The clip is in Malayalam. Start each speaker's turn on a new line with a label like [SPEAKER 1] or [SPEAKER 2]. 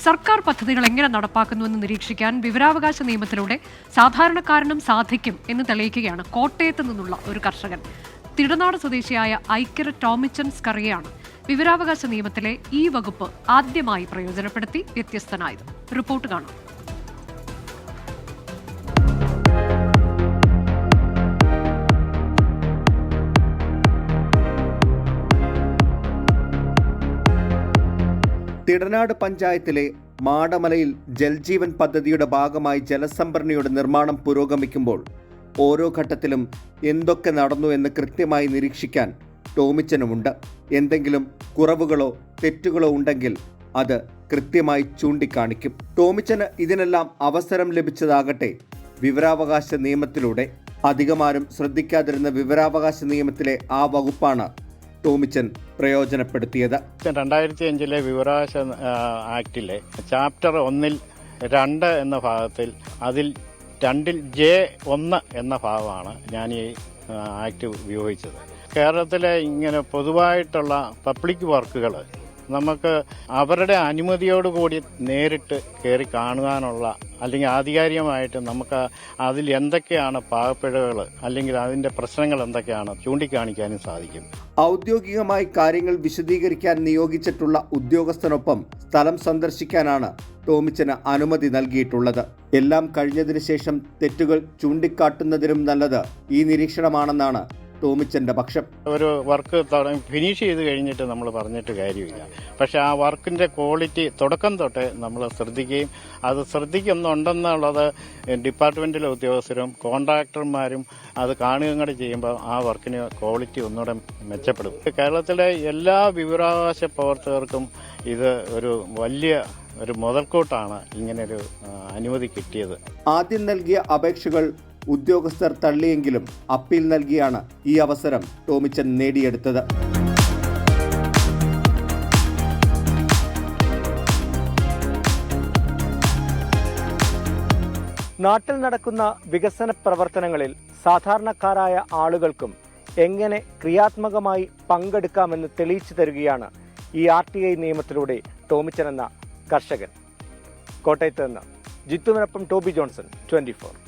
[SPEAKER 1] സർക്കാർ പദ്ധതികൾ എങ്ങനെ നടപ്പാക്കുന്നുവെന്ന് നിരീക്ഷിക്കാൻ വിവരാവകാശ നിയമത്തിലൂടെ സാധാരണക്കാരനും സാധിക്കും എന്ന് തെളിയിക്കുകയാണ് കോട്ടയത്ത് നിന്നുള്ള ഒരു കർഷകൻ. തിടനാട് സ്വദേശിയായ ഐക്യര ടോമിച്ചൻ സ്കറിയയാണ് വിവരാവകാശ നിയമത്തിലെ ഈ വകുപ്പ് ആദ്യമായി പ്രയോജനപ്പെടുത്തി വ്യത്യസ്തനായത്. റിപ്പോർട്ട് കാണാം.
[SPEAKER 2] തിടനാട് പഞ്ചായത്തിലെ മാടമലയിൽ ജൽജീവൻ പദ്ധതിയുടെ ഭാഗമായി ജലസംഭരണിയുടെ നിർമ്മാണം പുരോഗമിക്കുമ്പോൾ ഓരോ ഘട്ടത്തിലും എന്തൊക്കെ നടന്നു എന്ന് കൃത്യമായി നിരീക്ഷിക്കാൻ ടോമിച്ചനുമുണ്ട്. എന്തെങ്കിലും കുറവുകളോ തെറ്റുകളോ ഉണ്ടെങ്കിൽ അത് കൃത്യമായി ചൂണ്ടിക്കാണിക്കും. ടോമിച്ചന് ഇതിനെല്ലാം അവസരം ലഭിച്ചതാകട്ടെ വിവരാവകാശ നിയമത്തിലൂടെ. അധികമാരും ശ്രദ്ധിക്കാതിരുന്ന വിവരാവകാശ നിയമത്തിലെ ആ വകുപ്പാണ് ടോമിച്ചൻ പ്രയോജനപ്പെടുത്തിയത്.
[SPEAKER 3] 2005 വിവരാവകാശ ആക്ടിലെ ചാപ്റ്റർ 1 2 എന്ന ഭാഗത്തിൽ അതിൽ 2 J1 എന്ന ഭാഗമാണ് ഞാൻ ഈ ആക്ട് ഉപയോഗിച്ചത്. കേരളത്തിലെ ഇങ്ങനെ പൊതുവായിട്ടുള്ള പബ്ലിക് വർക്കുകൾ നമുക്ക് അവരുടെ അനുമതിയോടുകൂടി നേരിട്ട് കയറി കാണുവാനുള്ള അല്ലെങ്കിൽ ആധികാരികമായിട്ട് നമുക്ക് അതിൽ എന്തൊക്കെയാണ് പാകപ്പിഴകൾ അല്ലെങ്കിൽ അതിൻ്റെ പ്രശ്നങ്ങൾ എന്തൊക്കെയാണ് ചൂണ്ടിക്കാണിക്കാനും സാധിക്കും.
[SPEAKER 2] ഔദ്യോഗികമായി കാര്യങ്ങൾ വിശദീകരിക്കാൻ നിയോഗിച്ചിട്ടുള്ള ഉദ്യോഗസ്ഥനൊപ്പം സ്ഥലം സന്ദർശിക്കാനാണ് ടോമിച്ചന് അനുമതി നൽകിയിട്ടുള്ളത്. എല്ലാം കഴിഞ്ഞതിന് ശേഷം തെറ്റുകൾ ചൂണ്ടിക്കാട്ടുന്നതിനും നല്ലത് ഈ നിരീക്ഷണമാണെന്നാണ് ടോമിച്ചന്റെ പക്ഷം.
[SPEAKER 3] ഒരു വർക്ക് ഫിനിഷ് ചെയ്ത് കഴിഞ്ഞിട്ട് നമ്മൾ പറഞ്ഞിട്ട് കാര്യമില്ല. പക്ഷെ ആ വർക്കിന്റെ ക്വാളിറ്റി തുടക്കം തൊട്ടേ നമ്മൾ ശ്രദ്ധിക്കുകയും അത് ശ്രദ്ധിക്കുന്നുണ്ടെന്നുള്ളത് ഡിപ്പാർട്ട്മെന്റിലെ ഉദ്യോഗസ്ഥരും കോൺട്രാക്ടർമാരും അത് കാണുകയും കൂടെ ചെയ്യുമ്പോൾ ആ വർക്കിന് ക്വാളിറ്റി ഒന്നുകൂടെ മെച്ചപ്പെടും. കേരളത്തിലെ എല്ലാ വിവരാവകാശ പ്രവർത്തകർക്കും ഇത് ഒരു വലിയ ഒരു മുതൽക്കൂട്ടാണ് ഇങ്ങനൊരു അനുമതി കിട്ടിയത്.
[SPEAKER 2] ആദ്യം നൽകിയ അപേക്ഷകൾ ഉദ്യോഗസ്ഥർ തള്ളിയെങ്കിലും അപ്പീൽ നൽകിയാണ് ഈ അവസരം ടോമിച്ചൻ നേടിയെടുത്തത്.
[SPEAKER 4] നാട്ടിൽ നടക്കുന്ന വികസന പ്രവർത്തനങ്ങളിൽ സാധാരണക്കാരായ ആളുകൾക്കും എങ്ങനെ ക്രിയാത്മകമായി പങ്കെടുക്കാമെന്ന് തെളിയിച്ചു തരികയാണ് ഈ RTI നിയമത്തിലൂടെ ടോമിച്ചൻ എന്ന കർഷകൻ. കോട്ടയത്ത് നിന്ന് ജിത്തുവിനൊപ്പം ടോബി ജോൺസൺ, 24.